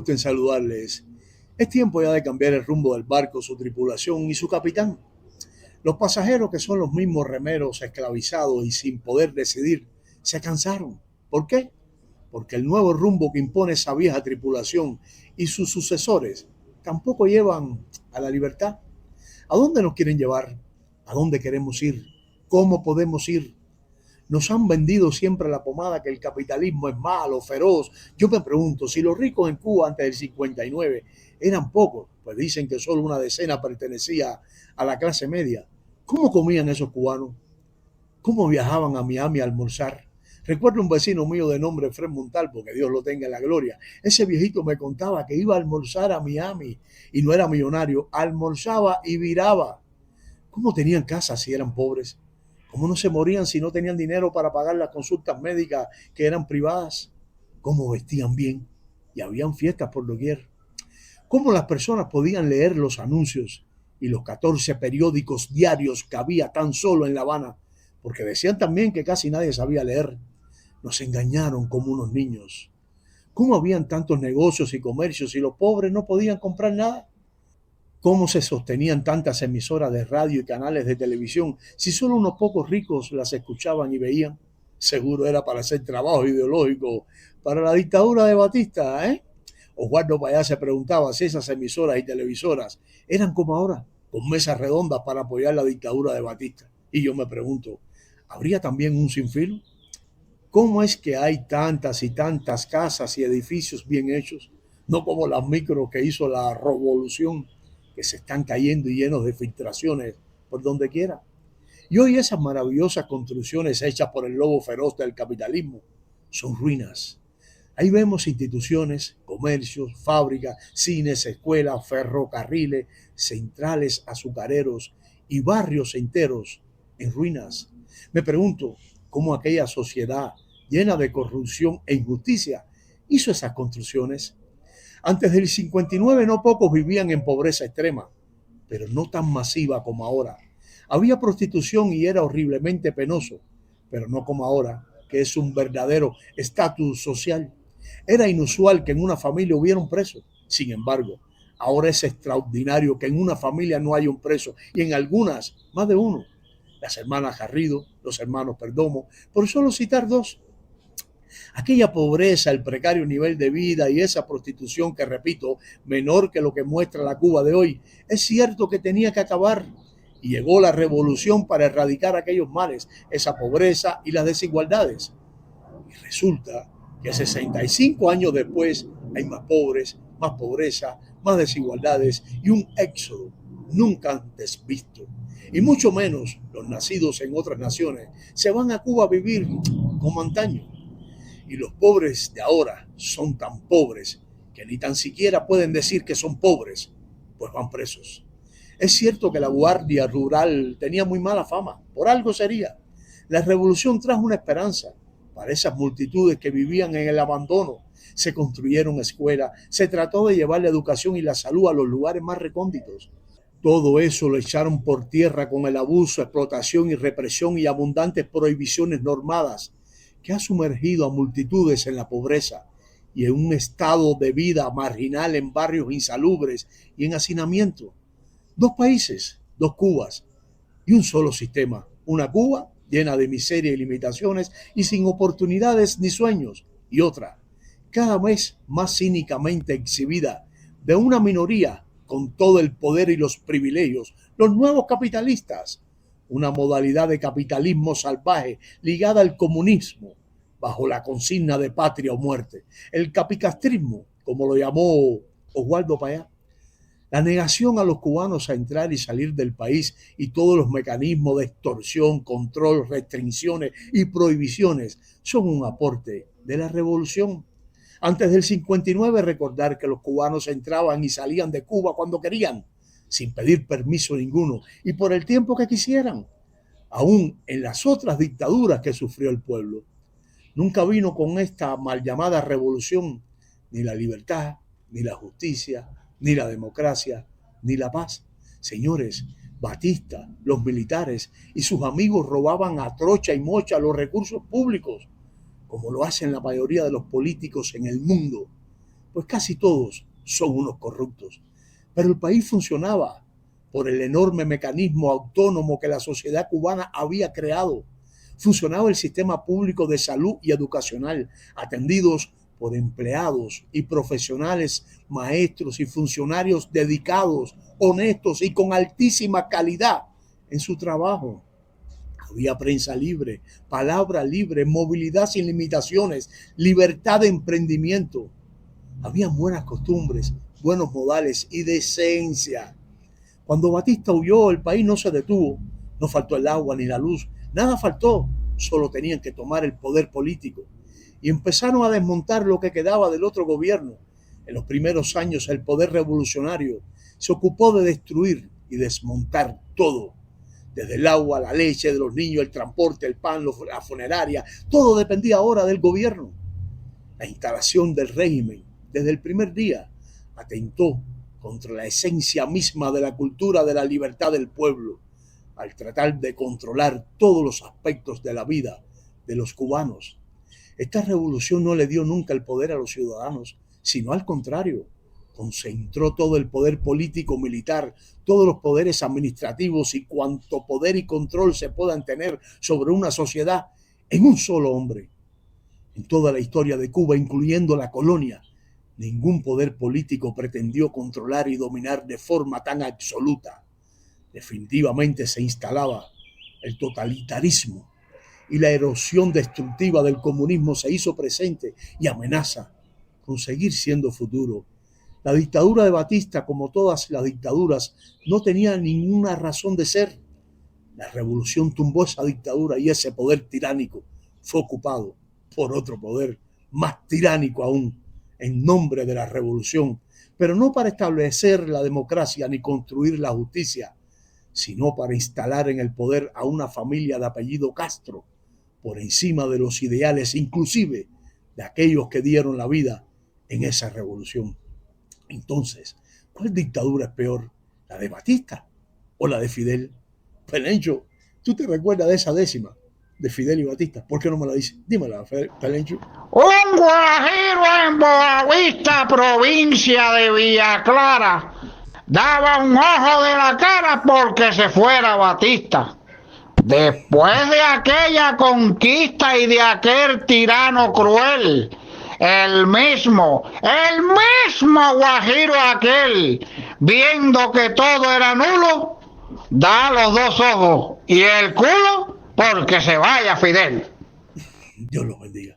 gusto en saludarles. Es tiempo ya de cambiar el rumbo del barco, su tripulación y su capitán. Los pasajeros, que son los mismos remeros esclavizados y sin poder decidir, se cansaron. ¿Por qué? Porque el nuevo rumbo que impone esa vieja tripulación y sus sucesores tampoco llevan a la libertad. ¿A dónde nos quieren llevar? ¿A dónde queremos ir? ¿Cómo podemos ir? Nos han vendido siempre la pomada que el capitalismo es malo, feroz. Yo me pregunto, si los ricos en Cuba antes del 59 eran pocos, pues dicen que solo una decena pertenecía a la clase media, ¿cómo comían esos cubanos? ¿Cómo viajaban a Miami a almorzar? Recuerdo un vecino mío de nombre Fred Montalvo, que Dios lo tenga en la gloria. Ese viejito me contaba que iba a almorzar a Miami y no era millonario, almorzaba y viraba. ¿Cómo tenían casa si eran pobres? ¿Cómo no se morían si no tenían dinero para pagar las consultas médicas que eran privadas? ¿Cómo vestían bien? Y habían fiestas por doquier. ¿Cómo las personas podían leer los anuncios y los 14 periódicos diarios que había tan solo en La Habana? Porque decían también que casi nadie sabía leer. Nos engañaron como unos niños. ¿Cómo habían tantos negocios y comercios y los pobres no podían comprar nada? ¿Cómo se sostenían tantas emisoras de radio y canales de televisión si solo unos pocos ricos las escuchaban y veían? Seguro era para hacer trabajo ideológico para la dictadura de Batista, ¿eh? Osvaldo Payá se preguntaba si esas emisoras y televisoras eran como ahora, con mesas redondas para apoyar la dictadura de Batista. Y yo me pregunto, ¿habría también un sinfín? ¿Cómo es que hay tantas y tantas casas y edificios bien hechos? No como las micros que hizo la revolución, que se están cayendo y llenos de filtraciones por donde quiera. Y hoy esas maravillosas construcciones hechas por el lobo feroz del capitalismo son ruinas. Ahí vemos instituciones, comercios, fábricas, cines, escuelas, ferrocarriles, centrales azucareros y barrios enteros en ruinas. Me pregunto cómo aquella sociedad llena de corrupción e injusticia hizo esas construcciones. Antes del 59 no pocos vivían en pobreza extrema, pero no tan masiva como ahora. Había prostitución y era horriblemente penoso, pero no como ahora, que es un verdadero estatus social. Era inusual que en una familia hubiera un preso. Sin embargo, ahora es extraordinario que en una familia no haya un preso y en algunas más de uno. Las hermanas Garrido, los hermanos Perdomo, por solo citar dos. Aquella pobreza, el precario nivel de vida y esa prostitución que, repito, menor que lo que muestra la Cuba de hoy, es cierto que tenía que acabar. Y llegó la revolución para erradicar aquellos males, esa pobreza y las desigualdades. Y resulta que 65 años después hay más pobres, más pobreza, más desigualdades y un éxodo nunca antes visto. Y mucho menos los nacidos en otras naciones se van a Cuba a vivir como antaño. Y los pobres de ahora son tan pobres que ni tan siquiera pueden decir que son pobres, pues van presos. Es cierto que la Guardia Rural tenía muy mala fama, por algo sería. La revolución trajo una esperanza para esas multitudes que vivían en el abandono. Se construyeron escuelas, se trató de llevar la educación y la salud a los lugares más recónditos. Todo eso lo echaron por tierra con el abuso, explotación y represión y abundantes prohibiciones normadas que ha sumergido a multitudes en la pobreza y en un estado de vida marginal en barrios insalubres y en hacinamiento. Dos países, dos Cubas y un solo sistema. Una Cuba llena de miseria y limitaciones y sin oportunidades ni sueños. Y otra, cada vez más cínicamente exhibida, de una minoría con todo el poder y los privilegios, los nuevos capitalistas, una modalidad de capitalismo salvaje ligada al comunismo, bajo la consigna de patria o muerte. El capicastrismo, como lo llamó Osvaldo Payá. La negación a los cubanos a entrar y salir del país y todos los mecanismos de extorsión, control, restricciones y prohibiciones son un aporte de la revolución. Antes del 59, recordar que los cubanos entraban y salían de Cuba cuando querían, sin pedir permiso ninguno y por el tiempo que quisieran, aún en las otras dictaduras que sufrió el pueblo. Nunca vino con esta mal llamada revolución ni la libertad, ni la justicia, ni la democracia, ni la paz. Señores, Batista, los militares y sus amigos robaban a trocha y mocha los recursos públicos, como lo hacen la mayoría de los políticos en el mundo. pues casi todos son unos corruptos. Pero el país funcionaba por el enorme mecanismo autónomo que la sociedad cubana había creado. Funcionaba el sistema público de salud y educacional, atendidos por empleados y profesionales, maestros y funcionarios dedicados, honestos y con altísima calidad en su trabajo. Había prensa libre, palabra libre, movilidad sin limitaciones, libertad de emprendimiento. Había buenas costumbres, buenos modales y decencia. Cuando Batista huyó, el país no se detuvo. No faltó el agua ni la luz. Nada faltó. Solo tenían que tomar el poder político. Y empezaron a desmontar lo que quedaba del otro gobierno. En los primeros años, el poder revolucionario se ocupó de destruir y desmontar todo. Desde el agua, la leche de los niños, el transporte, el pan, la funeraria. Todo dependía ahora del gobierno. La instalación del régimen, desde el primer día, atentó contra la esencia misma de la cultura de la libertad del pueblo, al tratar de controlar todos los aspectos de la vida de los cubanos. Esta revolución no le dio nunca el poder a los ciudadanos, sino al contrario, concentró todo el poder político, militar, todos los poderes administrativos y cuanto poder y control se puedan tener sobre una sociedad en un solo hombre. En toda la historia de Cuba, incluyendo la colonia, ningún poder político pretendió controlar y dominar de forma tan absoluta. Definitivamente se instalaba el totalitarismo y la erosión destructiva del comunismo se hizo presente y amenaza con seguir siendo futuro. La dictadura de Batista, como todas las dictaduras, no tenía ninguna razón de ser. La revolución tumbó esa dictadura y ese poder tiránico fue ocupado por otro poder más tiránico aún, en nombre de la revolución, pero no para establecer la democracia ni construir la justicia, sino para instalar en el poder a una familia de apellido Castro, por encima de los ideales, inclusive de aquellos que dieron la vida en esa revolución. Entonces, ¿cuál dictadura es peor? ¿La de Batista o la de Fidel? Pelencho, ¿tú te recuerdas de esa décima de Fidel y Batista? ¿Por qué no me la dices? Dímela, Pelencho. Un guajiro en Boavista, provincia de Villa Clara, daba un ojo de la cara porque se fuera Batista. Después de aquella conquista y de aquel tirano cruel, el mismo guajiro aquel, viendo que todo era nulo, da los dos ojos y el culo porque se vaya Fidel. Dios los bendiga.